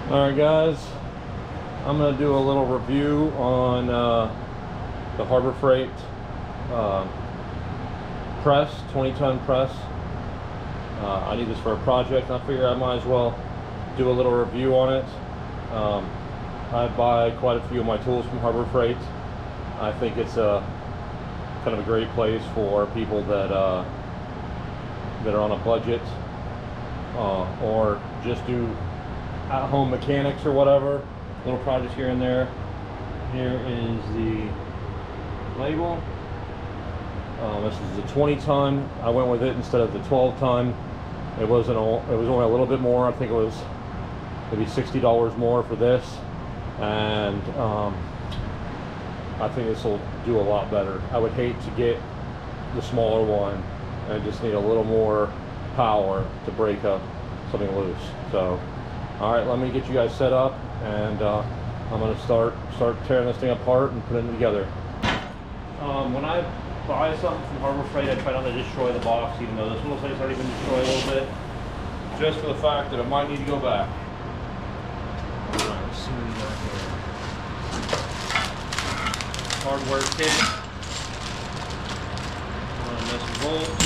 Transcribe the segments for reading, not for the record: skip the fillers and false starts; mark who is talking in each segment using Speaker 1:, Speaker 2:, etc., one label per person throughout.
Speaker 1: Alright guys, I'm going to do a little review on the Harbor Freight press, 20-ton press. I need this for a project and I figure I might as well do a little review on it. I buy quite a few of my tools from Harbor Freight. I think it's a kind of a great place for people that are on a budget or just do at-home mechanics or whatever, little projects here and there. Here is the label. This is a 20-ton. I went with it instead of the 12-ton. It was only a little bit more. I think it was maybe $60 more for this, and I think this will do a lot better. I would hate to get the smaller one and just need a little more power to break up something loose. So alright, let me get you guys set up, and I'm going to start tearing this thing apart and putting it together. When I buy something from Harbor Freight, I try not to destroy the box, even though this one looks like it's already been destroyed a little bit, just for the fact that it might need to go back. Alright, let's see what we got here. Hardware kit. Nuts and bolts.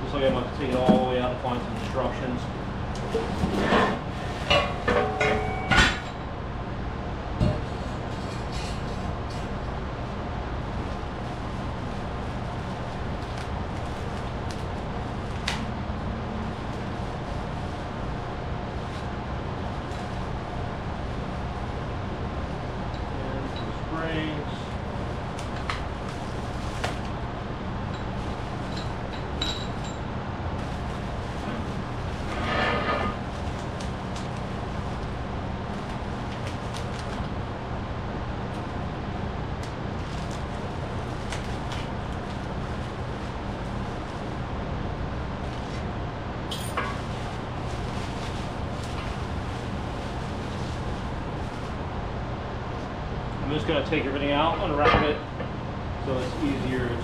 Speaker 1: Looks like I'm going to take it all the way out and find some instructions. And some springs. I'm just going to take everything out, unwrap it, so it's easier to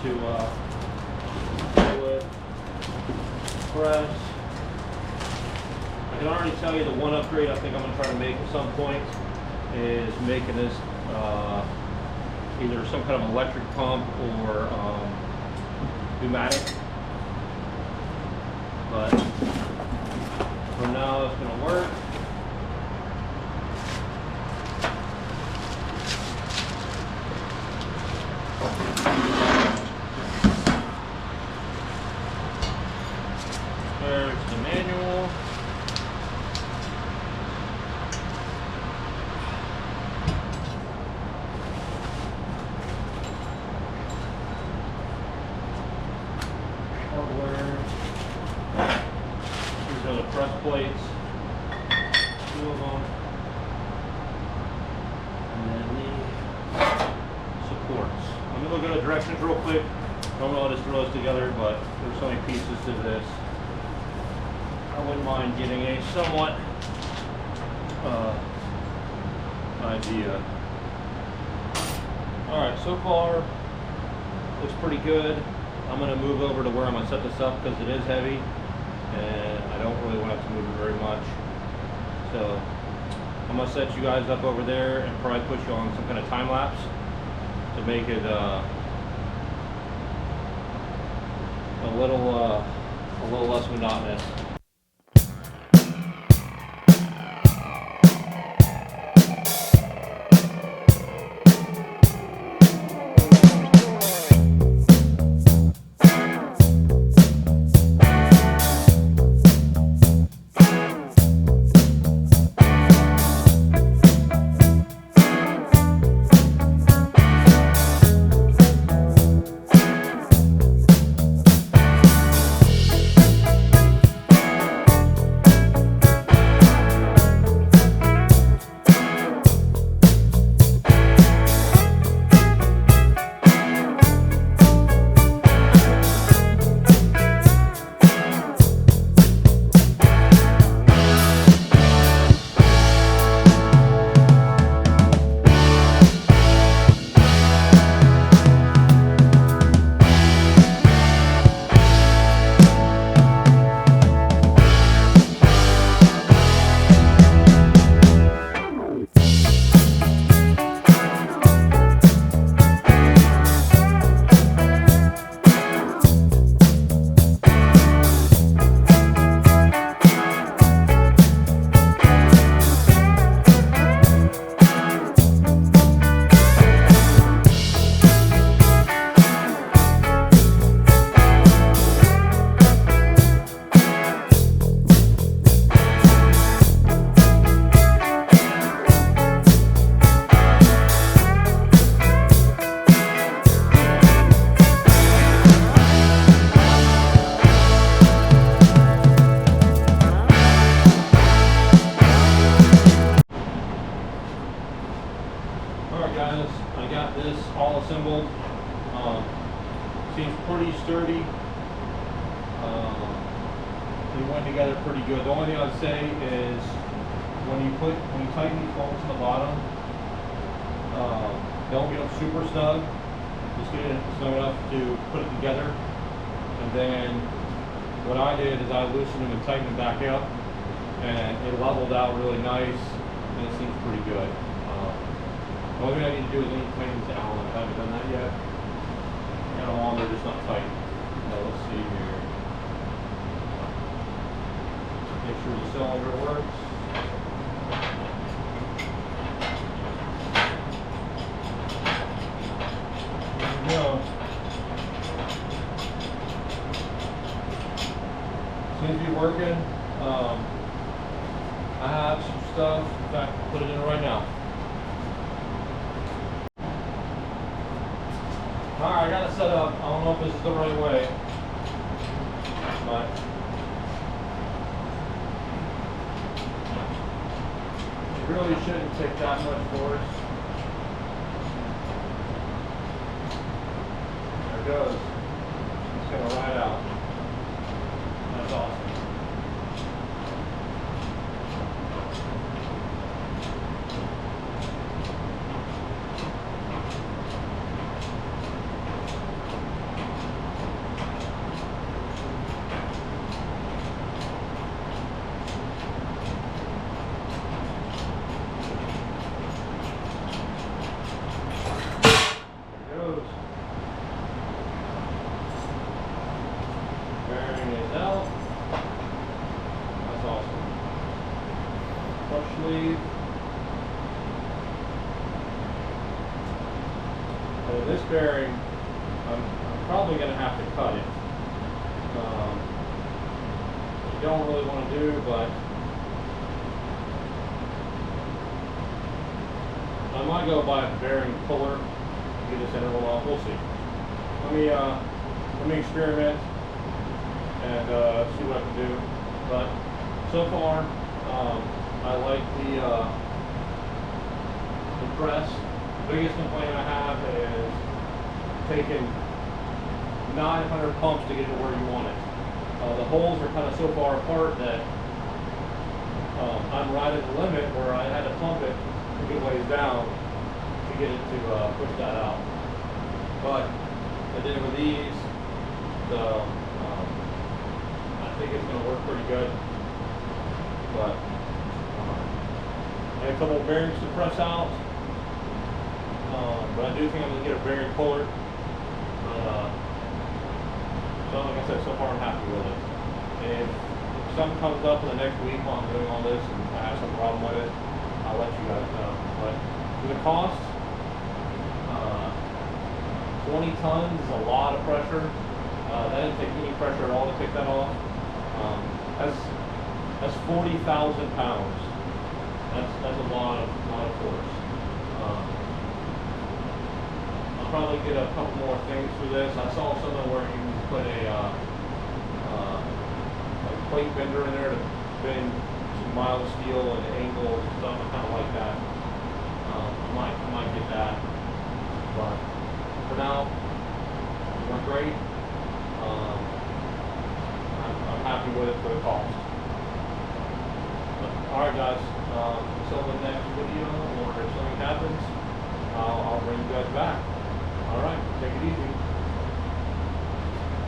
Speaker 1: play with. Press. I can already tell you the one upgrade I think I'm going to try to make at some point is making this either some kind of electric pump or pneumatic. But for now, it's going to work. There's the manual. Hardware. These are the press plates. 2 of them. And then the supports. Let me look at the directions real quick. Normally I'll just throw this together, but there's so many pieces to this. I wouldn't mind getting a somewhat idea. Alright, so far looks pretty good. I'm going to move over to where I'm going to set this up because it is heavy and I don't really want to have to move it very much. So I'm going to set you guys up over there and probably put you on some kind of time lapse to make it a little less monotonous. this all assembled. Seems pretty sturdy. They went together pretty good. The only thing I'd say is when you tighten these bolts in the bottom, don't get them super snug. Just get it snug enough to put it together. And then what I did is I loosened them and tightened them back up, and it leveled out really nice, and it seems pretty good. The only thing I need to do is I need to tighten these Allen. I haven't done that yet. Got them on, they're just not tight. Now let's see here. Make sure the cylinder works. There we go. Seems to be working. I have some stuff. In fact, I'll put it in right now. Alright, I got it set up. I don't know if this is the right way, but it really shouldn't take that much force. There it goes. It's going to ride out. That's awesome. Bearing is out. That's awesome. Push sleeve. And this bearing, I'm probably going to have to cut it. You don't really want to do, but I might go buy a bearing puller to get this interval off. We'll see. Let me experiment and see what I can do. But so far, I like the press. The biggest complaint I have is taking 900 pumps to get to where you want it. The holes are kind of so far apart that I'm right at the limit where I had to pump it a good ways down to get it to push that out. But I did it with these. I think it's going to work pretty good. But I have a couple of bearings to press out. But I do think I'm going to get a bearing puller. So like I said, so far I'm happy with it. If something comes up in the next week while I'm doing all this and I have some problem with it, I'll let you guys know. But for the cost, 20 tons is a lot of pressure. That didn't take any pressure at all to take that off. That's 40,000 pounds. That's a lot of force. I'll probably get a couple more things for this. I saw something where you can put a plate bender in there to bend some mild steel and angles and stuff. I kind of like that. I might get that. But for now, it went great. I'm happy with it for the cost. Alright guys, until the next